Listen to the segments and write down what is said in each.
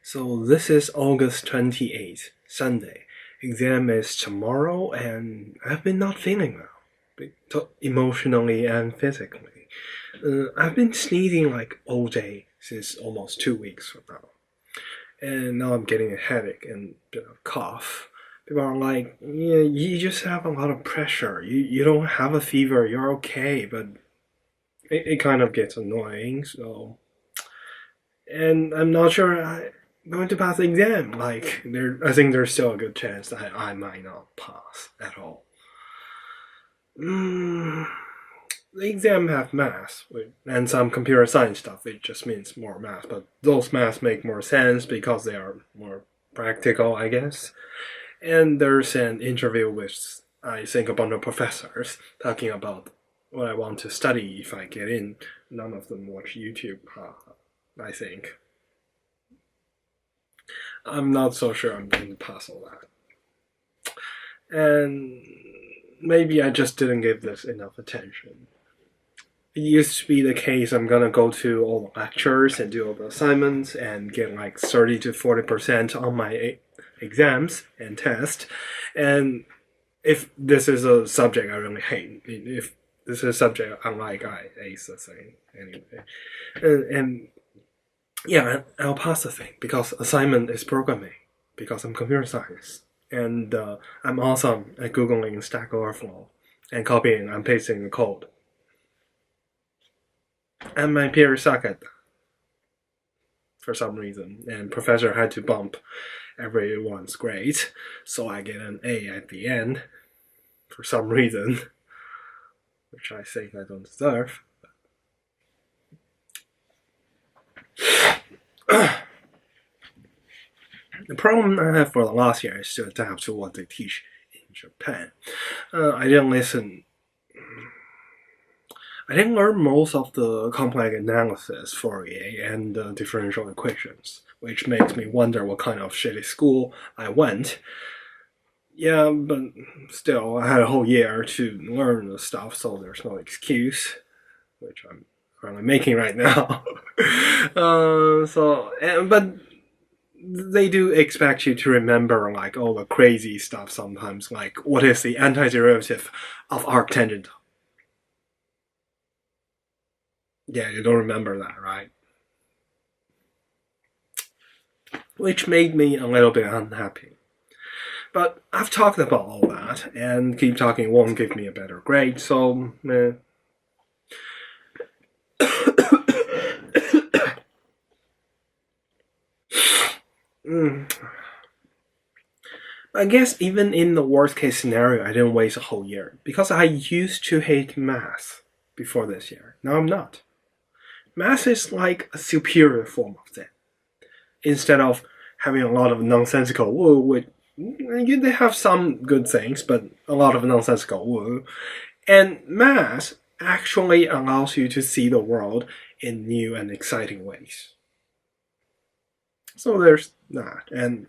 So this is August 28th, Sunday. Exam is tomorrow and I've been not feeling well, emotionally and physically. I've been sneezing like all day since almost 2 weeks from now. And now I'm getting a headache and a bit of cough. People are like, yeah, you just have a lot of pressure. You don't have a fever, you're okay, but it kind of gets annoying, so. And I'm not sure I'm going to pass the exam. I think there's still a good chance that I might not pass at all. The exam have math and some computer science stuff. It just means more math, but those maths make more sense because they are more practical, I guess. And there's an interview with, I think, a bunch of professors talking about what I want to study if I get in. None of them watch YouTube, I think. I'm not so sure I'm going to pass all that. And maybe I just didn't give this enough attention. It used to be the case I'm gonna go to all the lectures and do all the assignments and get like 30 to 40% on my exams and tests. And if this is a subject I really hate, if this is a subject I like, I ace the thing anyway. And yeah, I'll pass the thing because assignment is programming, because I'm computer science. And I'm awesome at Googling Stack Overflow and copying and pasting the code. And my peers suck at that for some reason. And professor had to bump everyone's grade, so I get an A at the end for some reason, which I think I don't deserve. The problem I have for the last year is to adapt to what they teach in Japan. I didn't learn most of the complex analysis, Fourier, and differential equations, which makes me wonder what kind of shitty school I went. Yeah, but still, I had a whole year to learn the stuff, so there's no excuse, which I'm currently making right now. But they do expect you to remember like all the crazy stuff sometimes, like what is the antiderivative of arctangent? Yeah, you don't remember that, right? Which made me a little bit unhappy. But I've talked about all that, and keep talking won't give me a better grade, so I guess even in the worst case scenario, I didn't waste a whole year, because I used to hate math before this year. Now I'm not. Math is like a superior form of Zen. Instead of having a lot of nonsensical woo, they have some good things, but a lot of nonsensical woo. And math actually allows you to see the world in new and exciting ways. So there's that. And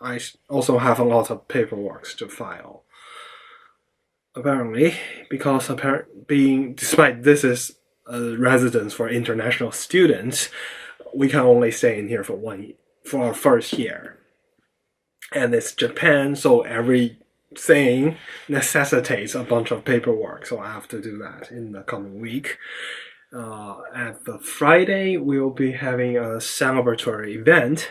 I also have a lot of paperwork to file. Apparently, because despite this is a residence for international students, we can only stay in here for our first year. And it's Japan, so everything necessitates a bunch of paperwork, so I have to do that in the coming week. At the Friday, we'll be having a celebratory event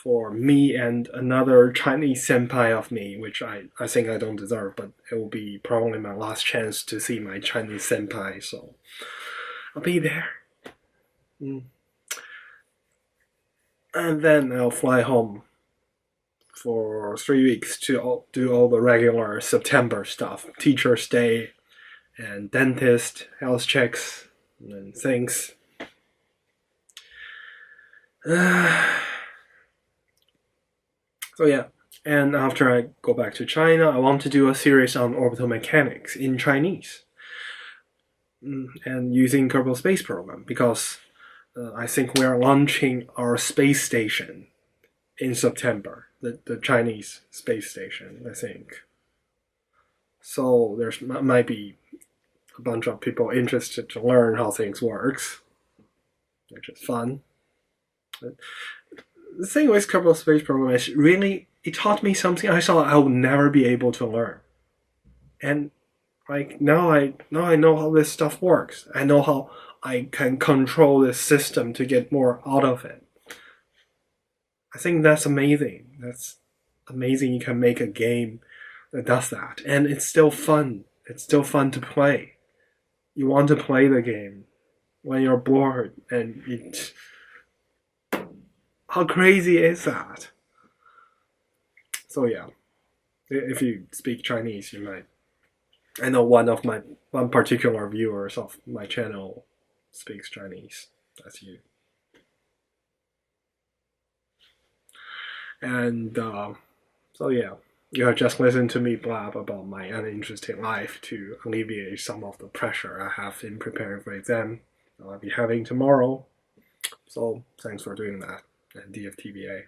for me and another Chinese senpai of me, which I think I don't deserve, but it will be probably my last chance to see my Chinese senpai, so I'll be there. And then I'll fly home for 3 weeks to do all the regular September stuff. Teacher's Day and dentist, health checks, and things. So yeah, and after I go back to China, I want to do a series on orbital mechanics in Chinese. And using Kerbal Space Program, because I think we are launching our space station in September, the Chinese space station, I think. So there might be a bunch of people interested to learn how things works, which is fun. The thing with Kerbal Space Program is really, it taught me something I thought I would never be able to learn. And like now I know how this stuff works. I know how I can control this system to get more out of it. I think that's amazing. That's amazing you can make a game that does that. And it's still fun. It's still fun to play. You want to play the game when you're bored, and it, how crazy is that? So yeah, if you speak Chinese, you might. I know one particular viewers of my channel speaks Chinese. That's you. And so yeah, you have just listened to me blab about my uninteresting life to alleviate some of the pressure I have in preparing for exam I'll be having tomorrow. So thanks for doing that, and DFTBA.